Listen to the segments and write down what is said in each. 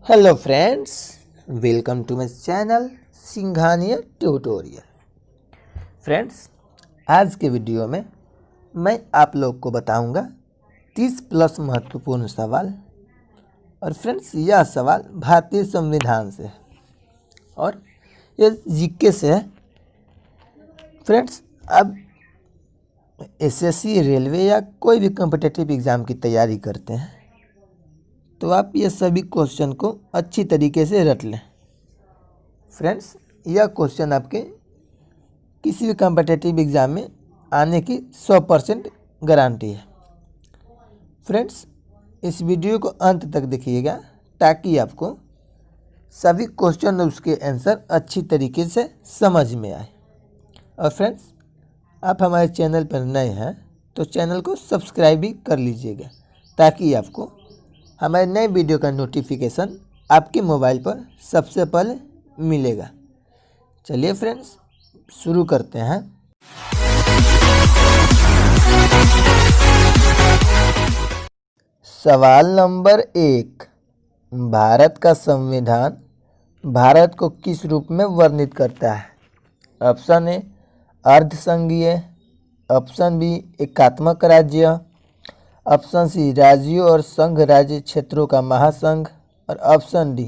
Hello friends, welcome to my channel Singhania tutorial. Friends, आज के video में मैं आप लोग को बताऊंगा 30 प्लस महत्वपूर्ण सवाल। और फ्रेंड्स, यह सवाल भारतीय संविधान से है और यह जीके से है। फ्रेंड्स, अब एसएससी, रेलवे या कोई भी कॉम्पिटिटिव एग्ज़ाम की तैयारी करते हैं तो आप ये सभी क्वेश्चन को अच्छी तरीके से रट लें। फ्रेंड्स, यह क्वेश्चन आपके किसी भी कॉम्पिटिटिव एग्ज़ाम में आने की 100% गारंटी है। फ्रेंड्स, इस वीडियो को अंत तक देखिएगा ताकि आपको सभी क्वेश्चन और उसके आंसर अच्छी तरीके से समझ में आए। और फ्रेंड्स, आप हमारे चैनल पर नए हैं तो चैनल को सब्सक्राइब भी कर लीजिएगा ताकि आपको हमारे नए वीडियो का नोटिफिकेशन आपके मोबाइल पर सबसे पहले मिलेगा। चलिए फ्रेंड्स, शुरू करते हैं। सवाल नंबर 1, भारत का संविधान भारत को किस रूप में वर्णित करता है? ऑप्शन ए अर्धसंघीय, ऑप्शन बी एकात्मक राज्य, ऑप्शन सी राज्यों और संघ राज्य क्षेत्रों का महासंघ और ऑप्शन डी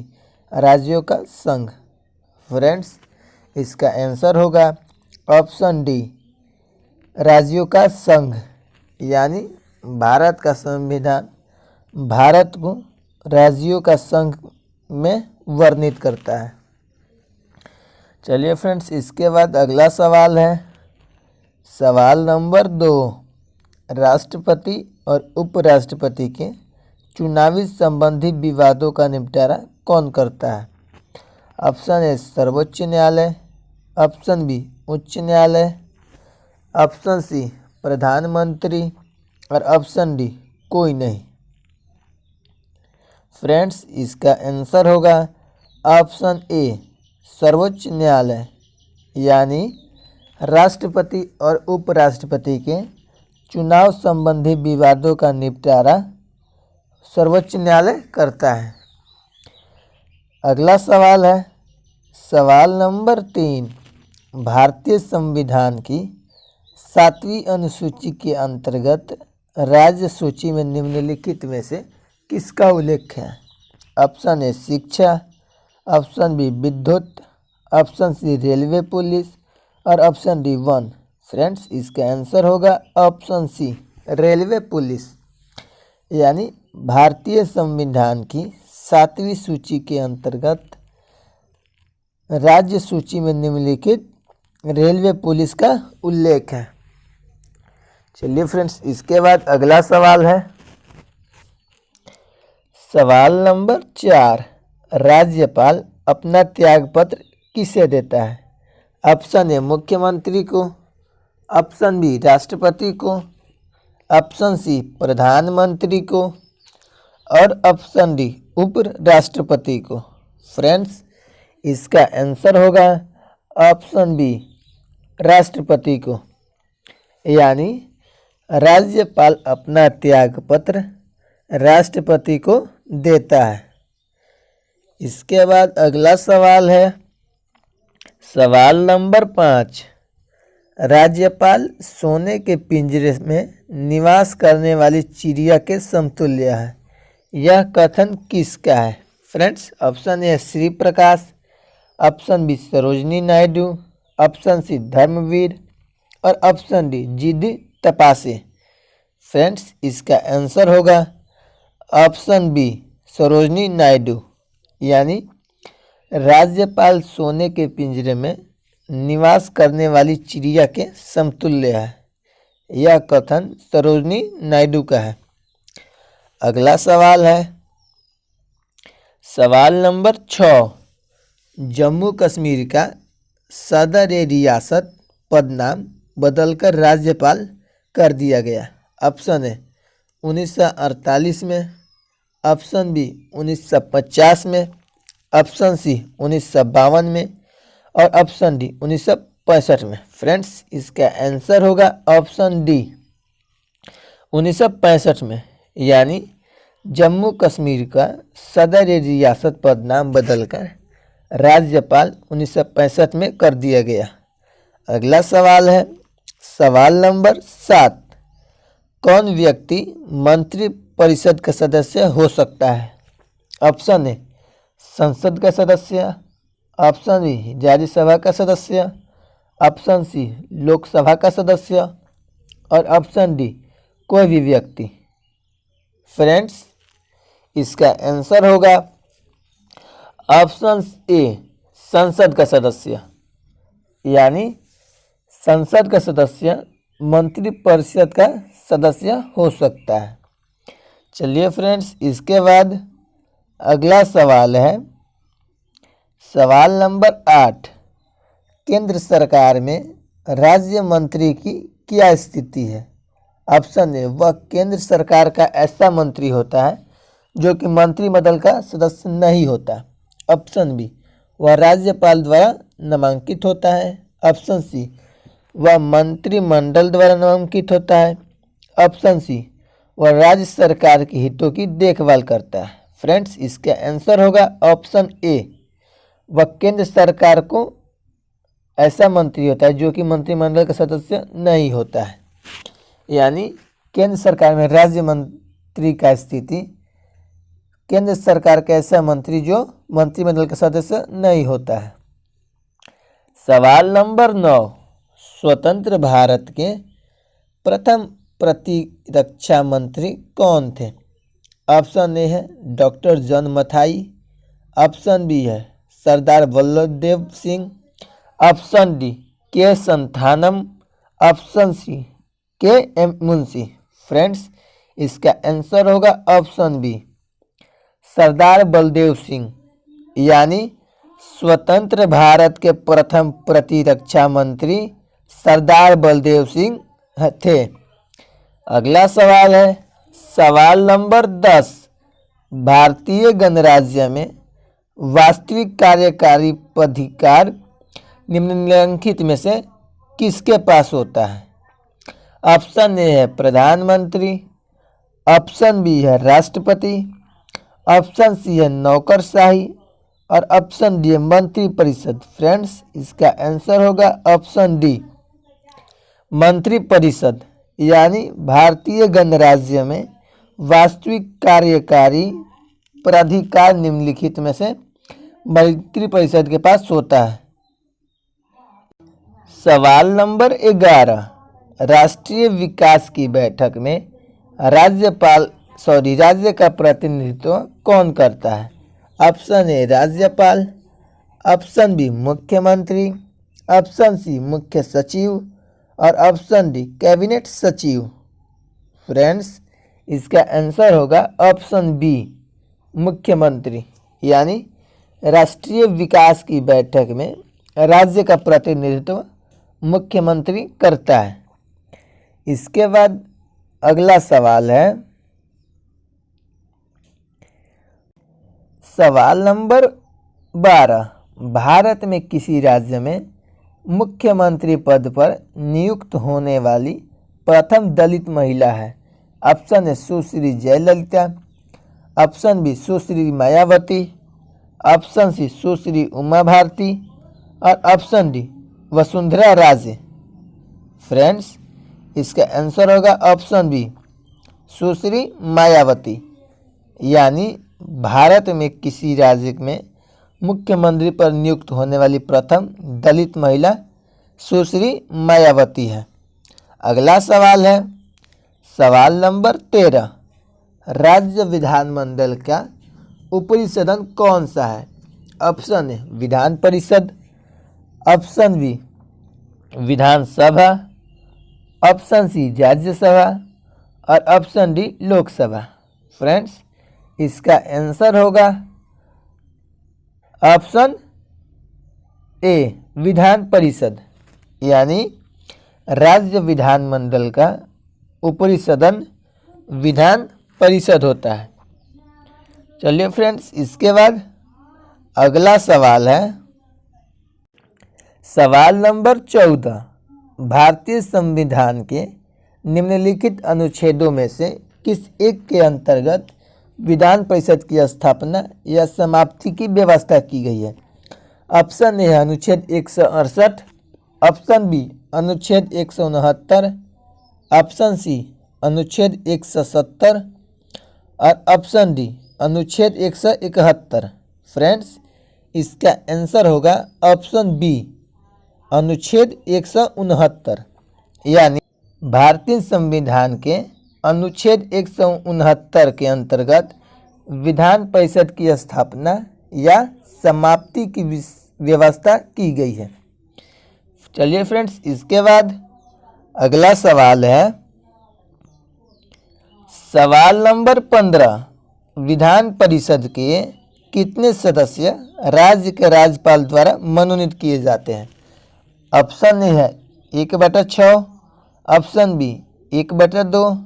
राज्यों का संघ। फ्रेंड्स, इसका आंसर होगा ऑप्शन डी राज्यों का संघ, यानी भारत का संविधान भारत को राज्यों का संघ में वर्णित करता है। चलिए फ्रेंड्स, इसके बाद अगला सवाल है सवाल नंबर 2, राष्ट्रपति और उपराष्ट्रपति के चुनावी संबंधी विवादों का निपटारा कौन करता है? ऑप्शन ए सर्वोच्च न्यायालय, ऑप्शन बी उच्च न्यायालय, ऑप्शन सी प्रधानमंत्री और ऑप्शन डी कोई नहीं। फ्रेंड्स, इसका आंसर होगा ऑप्शन ए सर्वोच्च न्यायालय, यानी राष्ट्रपति और उपराष्ट्रपति के चुनाव संबंधी विवादों का निपटारा सर्वोच्च न्यायालय करता है। अगला सवाल है सवाल नंबर 3, भारतीय संविधान की 7वीं अनुसूची के अंतर्गत राज्य सूची में निम्नलिखित में से किसका उल्लेख है? ऑप्शन ए शिक्षा, ऑप्शन बी विद्युत, ऑप्शन सी रेलवे पुलिस और ऑप्शन डी वन। फ्रेंड्स, इसका आंसर होगा ऑप्शन सी रेलवे पुलिस, यानी भारतीय संविधान की 7वीं सूची के अंतर्गत राज्य सूची में निम्नलिखित रेलवे पुलिस का उल्लेख है। चलिए फ्रेंड्स, इसके बाद अगला सवाल है सवाल नंबर 4, राज्यपाल अपना त्यागपत्र किसे देता है? ऑप्शन ए मुख्यमंत्री को, ऑप्शन बी राष्ट्रपति को, ऑप्शन सी प्रधानमंत्री को और ऑप्शन डी उपराष्ट्रपति को। फ्रेंड्स, इसका आंसर होगा ऑप्शन बी राष्ट्रपति को, यानी राज्यपाल अपना त्यागपत्र राष्ट्रपति को देता है। इसके बाद अगला सवाल है सवाल नंबर 5, राज्यपाल सोने के पिंजरे में निवास करने वाली चिड़िया के समतुल्य है। यह कथन किसका है? Friends, option A Shri Prakash, option B Sarojini Naidu, option C Dharamvir और option D G D Tapase. Friends, इसका आंसर होगा ऑप्शन बी सरोजनी नायडू, यानी राज्यपाल सोने के पिंजरे में निवास करने वाली चिड़िया के समतुल्य है। यह कथन सरोजनी नायडू का है। अगला सवाल है सवाल नंबर 6, जम्मू कश्मीर का सदर रियासत पदनाम बदलकर राज्यपाल कर दिया गया। ऑप्शन ए 1948 में, ऑप्शन बी 1950 में, ऑप्शन सी 1952 में और ऑप्शन डी 1965 में। फ्रेंड्स, इसका आंसर होगा ऑप्शन डी 1965 में, यानी जम्मू कश्मीर का सदर रियासत पद नाम बदलकर राज्यपाल 1965 में कर दिया गया। अगला सवाल है सवाल नंबर 7। कौन व्यक्ति मंत्री परिषद का सदस्य हो सकता है? ऑप्शन ए संसद का सदस्य, ऑप्शन बी राज्यसभा का सदस्य, ऑप्शन सी लोकसभा का सदस्य और ऑप्शन डी कोई भी व्यक्ति। फ्रेंड्स, इसका आंसर होगा ऑप्शन ए संसद का सदस्य, यानी संसद का सदस्य मंत्री परिषद का सदस्य हो सकता है। चलिए फ्रेंड्स, इसके बाद अगला सवाल है सवाल नंबर 8। केंद्र सरकार में राज्य मंत्री की क्या स्थिति है? ऑप्शन ए वह केंद्र सरकार का ऐसा मंत्री होता है जो कि मंत्रिमंडल का सदस्य नहीं होता। ऑप्शन बी वह राज्यपाल द्वारा नामांकित होता है। ऑप्शन सी वह मंत्रिमंडल द्वारा नामांकित होता है। ऑप्शन सी वह राज्य सरकार के हितों की देखभाल करता है। फ्रेंड्स, इसका आंसर होगा ऑप्शन ए वह केंद्र सरकार को ऐसा मंत्री होता है जो कि मंत्रिमंडल का सदस्य नहीं होता है, यानी केंद्र सरकार में राज्य मंत्री का स्थिति केंद्र सरकार का ऐसा मंत्री जो मंत्रिमंडल का सदस्य नहीं होता है। सवाल नंबर 9। स्वतंत्र भारत के प्रथम प्रतिरक्षा मंत्री कौन थे? ऑप्शन ए है doctor John Mathai, option B है Sardar Vallabh Dev Singh, option D K Santhanam, option C K M Munshi. Friends, इसका आंसर होगा ऑप्शन बी सरदार बलदेव सिंह, यानी स्वतंत्र भारत के प्रथम प्रतिरक्षा मंत्री सरदार बलदेव सिंह थे। अगला सवाल है सवाल नंबर 10। भारतीय गणराज्य में वास्तविक कार्यकारी पदाधिकार निम्नलिखित में से किसके पास होता है? ऑप्शन ए है प्रधानमंत्री, ऑप्शन बी है राष्ट्रपति, ऑप्शन सी है नौकरशाही और ऑप्शन डी है मंत्री परिषद। फ्रेंड्स, इसका आंसर होगा ऑप्शन डी मंत्री परिषद, यानी भारतीय गणराज्य में वास्तविक कार्यकारी प्राधिकार निम्नलिखित में से मंत्री परिषद के पास होता है। सवाल नंबर 11। राष्ट्रीय विकास की बैठक में राज्य का प्रतिनिधित्व कौन करता है? ऑप्शन ए राज्यपाल, ऑप्शन बी मुख्यमंत्री, ऑप्शन सी मुख्य सचिव और ऑप्शन डी कैबिनेट सचिव। फ्रेंड्स, इसका आंसर होगा ऑप्शन बी मुख्यमंत्री, यानी राष्ट्रीय विकास की बैठक में राज्य का प्रतिनिधित्व मुख्यमंत्री करता है। इसके बाद अगला सवाल है सवाल नंबर 12। भारत में किसी राज्य में मुख्यमंत्री पद पर नियुक्त होने वाली प्रथम दलित महिला है? Option A Sushri Jayalalithaa, option B Sushri Mayawati, option C Sushri Uma Bharti और option D Vasundhara Raje. Friends, इसका आंसर होगा ऑप्शन बी सुश्री मायावती, यानी भारत में किसी राज्य में मुख्यमंत्री पर नियुक्त होने वाली प्रथम दलित महिला सुश्री मायावती है। अगला सवाल है सवाल नंबर 13। राज्य विधानमंडल का ऊपरी सदन कौन सा है? ऑप्शन ए विधान परिषद, ऑप्शन बी विधानसभा, ऑप्शन सी राज्यसभा और ऑप्शन डी लोकसभा। फ्रेंड्स, इसका आंसर होगा ऑप्शन ए विधान परिषद, यानी राज्य विधानमंडल का ऊपरी सदन विधान परिषद होता है। चलिए फ्रेंड्स, इसके बाद अगला सवाल है सवाल नंबर 14। भारतीय संविधान के निम्नलिखित अनुच्छेदों में से किस एक के अंतर्गत विधान परिषद की स्थापना या समाप्ति की व्यवस्था की गई है? ऑप्शन ए है अनुच्छेद 168, ऑप्शन बी अनुच्छेद 169, ऑप्शन सी अनुच्छेद 170 और ऑप्शन डी अनुच्छेद 171। फ्रेंड्स, इसका आंसर होगा ऑप्शन बी अनुच्छेद 169, यानी भारतीय संविधान के अनुच्छेद 169 के अंतर्गत विधान परिषद की स्थापना या समाप्ति की व्यवस्था की गई है। चलिए फ्रेंड्स, इसके बाद अगला सवाल है सवाल नंबर 15। विधान परिषद के कितने सदस्य राज्य के राज्यपाल द्वारा मनोनीत किए जाते हैं? ऑप्शन ए है 1/6, ऑप्शन बी 1/2,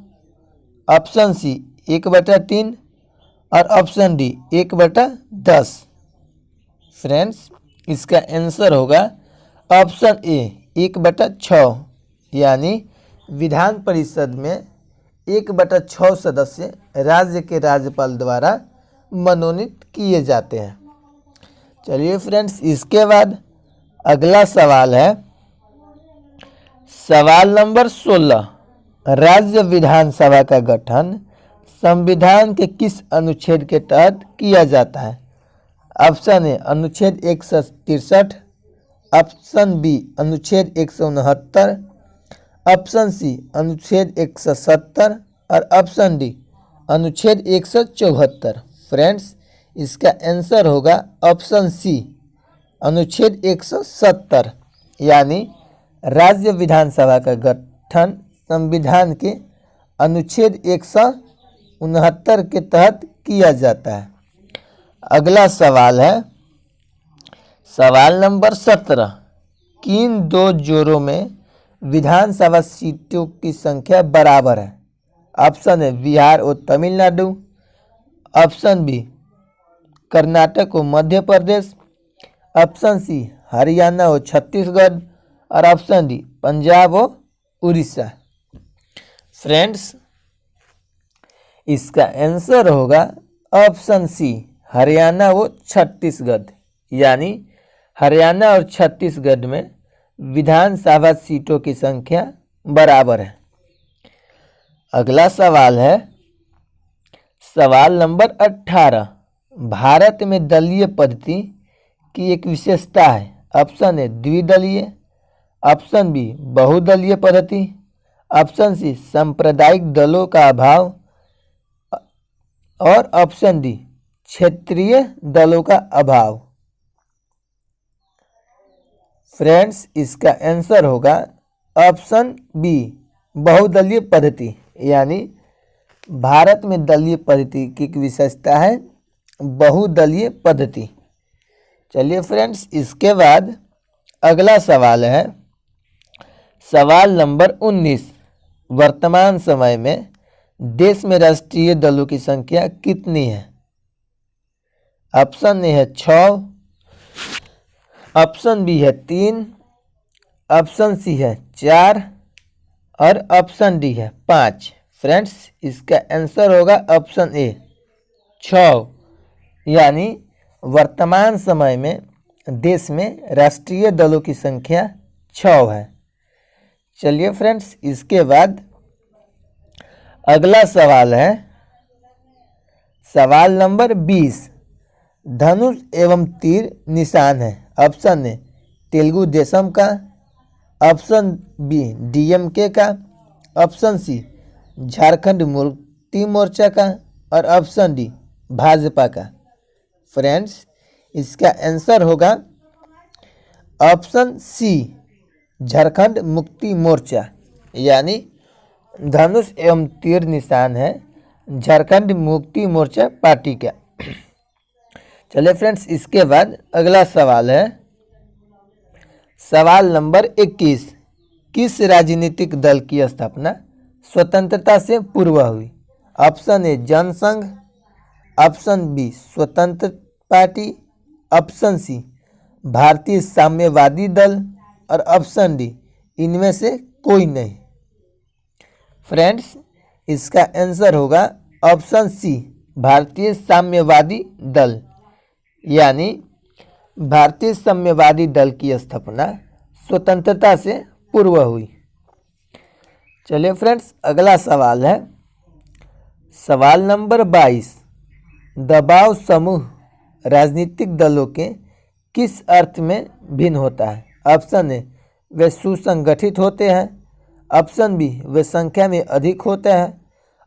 ऑप्शन सी 1/3 और ऑप्शन डी 1/10। फ्रेंड्स, इसका आंसर होगा ऑप्शन ए 1/6, यानी विधान परिषद में 1/6 सदस्य राज्य के राज्यपाल द्वारा मनोनीत किए जाते हैं। चलिए फ्रेंड्स, इसके बाद अगला सवाल है सवाल नंबर 16। राज्य विधानसभा का गठन संविधान के किस अनुच्छेद के तहत किया जाता है? ऑप्शन ए अनुच्छेद 163, ऑप्शन बी अनुच्छेद 169, ऑप्शन सी अनुच्छेद 170 और ऑप्शन डी अनुच्छेद 174। फ्रेंड्स, इसका आंसर होगा ऑप्शन सी अनुच्छेद 170, यानी राज्य विधानसभा का गठन संविधान के अनुच्छेद 169 के तहत किया जाता है। अगला सवाल है सवाल नंबर 17। किन दो जोड़ों में विधानसभा सीटों की संख्या बराबर है? ऑप्शन है बिहार और तमिलनाडु, ऑप्शन बी कर्नाटक और मध्य प्रदेश, ऑप्शन सी हरियाणा और छत्तीसगढ़ और ऑप्शन डी पंजाब और उड़ीसा। फ्रेंड्स, इसका आंसर होगा ऑप्शन सी हरियाणा व छत्तीसगढ़, यानी हरियाणा और छत्तीसगढ़ में विधानसभा सीटों की संख्या बराबर है। अगला सवाल है सवाल नंबर 18। भारत में दलीय पद्धति की एक विशेषता है। ऑप्शन ए द्विदलीय, ऑप्शन बी बहुदलीय पद्धति, ऑप्शन सी सांप्रदायिक दलों का अभाव और ऑप्शन डी क्षेत्रीय दलों का अभाव। फ्रेंड्स, इसका आंसर होगा ऑप्शन बी बहुदलीय पद्धति, यानी भारत में दलीय पद्धति की एक विशेषता है बहुदलीय पद्धति। चलिए फ्रेंड्स, इसके बाद अगला सवाल है सवाल नंबर 19। वर्तमान समय में देश में राष्ट्रीय दलों की संख्या कितनी है? ऑप्शन ए है 6, ऑप्शन बी है 3, ऑप्शन सी है 4 और ऑप्शन डी है 5। फ्रेंड्स, इसका आंसर होगा ऑप्शन ए 6, यानी वर्तमान समय में देश में राष्ट्रीय दलों की संख्या 6 है। चलिए फ्रेंड्स, इसके बाद अगला सवाल है सवाल नंबर 20। धनुष एवं तीर निशान है। ऑप्शन ए तेलुगु देशम का, ऑप्शन बी डीएमके का, ऑप्शन सी झारखंड मुक्ति मोर्चा का और ऑप्शन डी भाजपा का। फ्रेंड्स, इसका आंसर होगा ऑप्शन सी झारखंड मुक्ति मोर्चा, यानी धनुष एवं तीर निशान है झारखंड मुक्ति मोर्चा पार्टी का। चलिए फ्रेंड्स, इसके बाद अगला सवाल है सवाल नंबर 21। किस राजनीतिक दल की स्थापना स्वतंत्रता से पूर्व हुई? Option A Jansangh, option B Swatantra party, option C Bharatiya Samyavadi दल और ऑप्शन डी इनमें से कोई नहीं। फ्रेंड्स, इसका आंसर होगा ऑप्शन सी भारतीय साम्यवादी दल, यानी भारतीय साम्यवादी दल की स्थापना स्वतंत्रता से पूर्व हुई। चलिए फ्रेंड्स, अगला सवाल है सवाल नंबर 22। दबाव समूह राजनीतिक दलों के किस अर्थ में भिन्न होता है? ऑप्शन ए, वे सुसंगठित होते हैं। ऑप्शन बी, वे संख्या में अधिक होते हैं।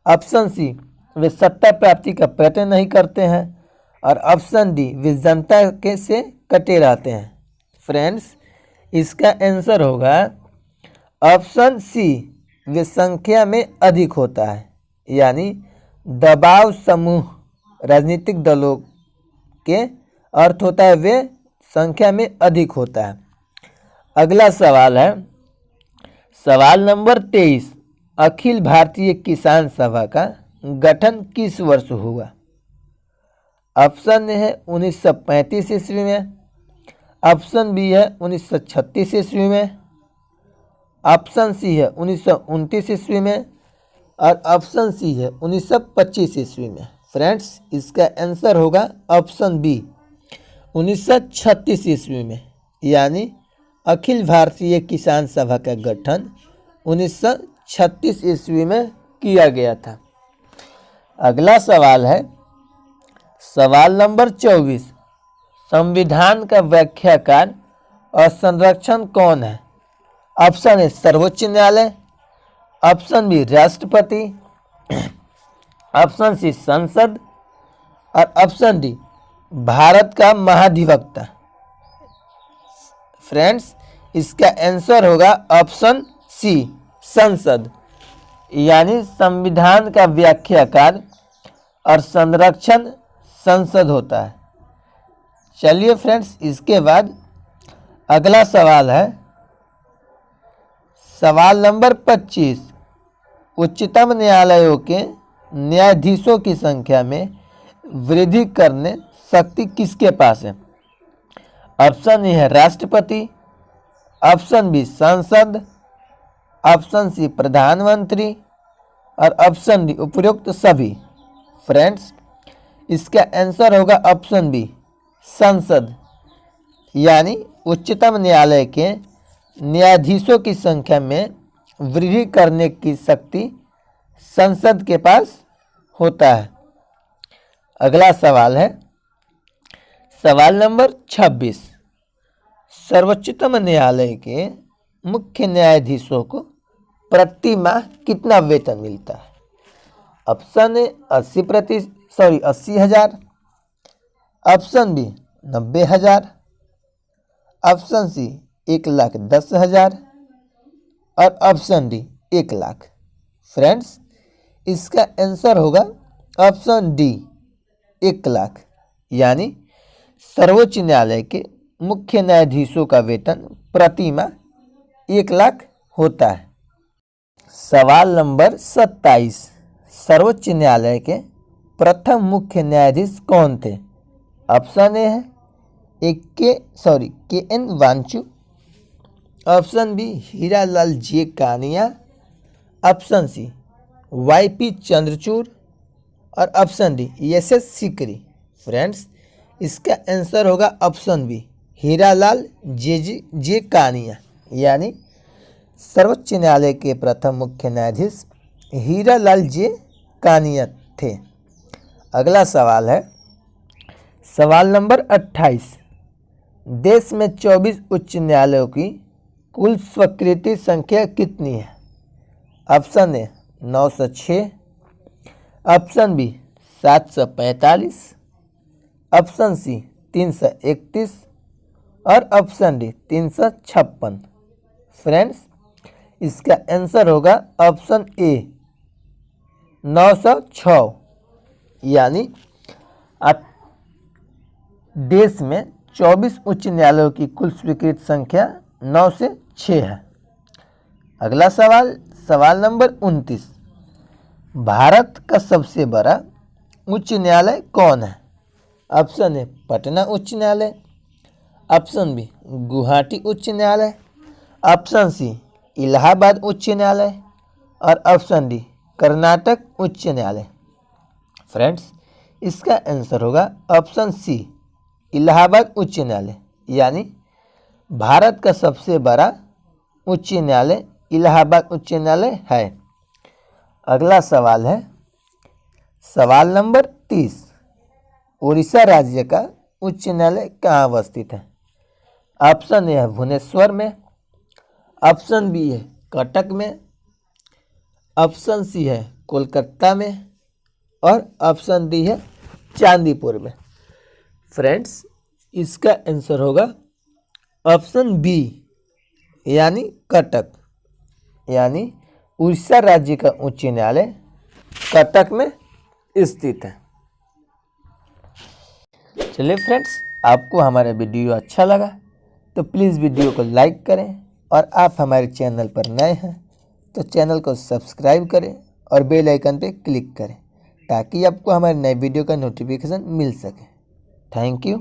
ऑप्शन सी, वे सत्ता प्राप्ति का प्रयत्न नहीं करते हैं। और ऑप्शन डी, वे जनता के से कटे रहते हैं। फ्रेंड्स, इसका आंसर होगा ऑप्शन सी, वे संख्या में अधिक होता है, यानी दबाव समूह राजनीतिक दलों के अर्थ होता है वे संख्या में अधिक होता है। अगला सवाल है सवाल नंबर 23। अखिल भारतीय किसान सभा का गठन किस वर्ष हुआ? ऑप्शन ए है 1935 ईस्वी में। ऑप्शन बी है 1936 ईस्वी में। ऑप्शन सी है 1929 ईस्वी में। और ऑप्शन सी है 1925 ईस्वी में। फ्रेंड्स, इसका आंसर होगा ऑप्शन बी, 1936 ईस्वी में, यानी अखिल भारतीय किसान सभा का गठन 1936 ईस्वी में किया गया था। अगला सवाल है सवाल नंबर 24। संविधान का व्याख्याकार और संरक्षण कौन है? ऑप्शन ए, सर्वोच्च न्यायालय। ऑप्शन बी, राष्ट्रपति। ऑप्शन सी, संसद। और ऑप्शन डी, भारत का महाधिवक्ता। फ्रेंड्स, इसका आंसर होगा ऑप्शन सी, संसद, यानी संविधान का व्याख्याकार और संरक्षण संसद होता है। चलिए फ्रेंड्स, इसके बाद अगला सवाल है सवाल नंबर 25। उच्चतम न्यायालयों के न्यायाधीशों की संख्या में वृद्धि करने शक्ति किसके पास है? ऑप्शन ए है राष्ट्रपति। ऑप्शन बी, संसद। ऑप्शन सी, प्रधानमंत्री। और ऑप्शन डी, उपरोक्त सभी। फ्रेंड्स, इसका आंसर होगा ऑप्शन बी, संसद, यानी उच्चतम न्यायालय के न्यायाधीशों की संख्या में वृद्धि करने की शक्ति संसद के पास होता है। अगला सवाल है सवाल नंबर 26। सर्वोच्चतम न्यायालय के मुख्य न्यायाधीशों को प्रति माह कितना वेतन मिलता है? Option A 80,000। Option B 90,000। Option C 1,10,000। और ऑप्शन डी 1,00,000। फ्रेंड्स, इसका आंसर होगा ऑप्शन डी, 1,00,000, यानी सर्वोच्च न्यायालय के मुख्य न्यायाधीशों का वेतन प्रति माह 1,00,000 होता है। सवाल नंबर 27। सर्वोच्च न्यायालय के प्रथम मुख्य न्यायाधीश कौन थे? ऑप्शन ए है K N Wanchoo. Option B, Hiralal J Kania. Option C, Y P. Chandrachud. और option D, S S. Sikri. Friends, इसका आंसर होगा ऑप्शन बी, हीरालाल जे कानिया, यानी सर्वोच्च न्यायालय के प्रथम मुख्य न्यायाधीश हीरालाल जे कानिया थे। अगला सवाल है सवाल नंबर 28। देश में 24 उच्च न्यायालयों की कुल स्वीकृति संख्या कितनी है? Option A 906। Option B 745। Option C 331। और ऑप्शन डी 356। फ्रेंड्स, इसका आंसर होगा ऑप्शन ए 906, यानी देश में 24 उच्च न्यायालयों की कुल स्वीकृत संख्या 9 से 6 है। अगला सवाल सवाल नंबर 29। भारत का सबसे बड़ा उच्च न्यायालय कौन है? ऑप्शन ए पटना उच्च न्यायालय। ऑप्शन बी गुवाहाटी उच्च न्यायालय। ऑप्शन सी इलाहाबाद उच्च न्यायालय। और ऑप्शन डी कर्नाटक उच्च न्यायालय। फ्रेंड्स, इसका आंसर होगा ऑप्शन सी, इलाहाबाद उच्च न्यायालय। यानी भारत का सबसे बड़ा उच्च न्यायालय इलाहाबाद उच्च न्यायालय है। अगला सवाल है सवाल नंबर 30। उड़ीसा राज्य का उच्च न्यायालय कहाँ अवस्थित है? ऑप्शन ए है भुवनेश्वर में, ऑप्शन बी है कटक में, ऑप्शन सी है कोलकाता में और ऑप्शन डी है चांदीपुर में। फ्रेंड्स, इसका आंसर होगा ऑप्शन बी, यानी कटक। यानी उड़ीसा राज्य का उच्च न्यायालय कटक में स्थित है। चलिए फ्रेंड्स, आपको हमारा वीडियो अच्छा लगा तो प्लीज़ वीडियो को लाइक करें और आप हमारे चैनल पर नए हैं तो चैनल को सब्सक्राइब करें और बेल आइकन पर क्लिक करें ताकि आपको हमारे नए वीडियो का नोटिफिकेशन मिल सके। Thank you.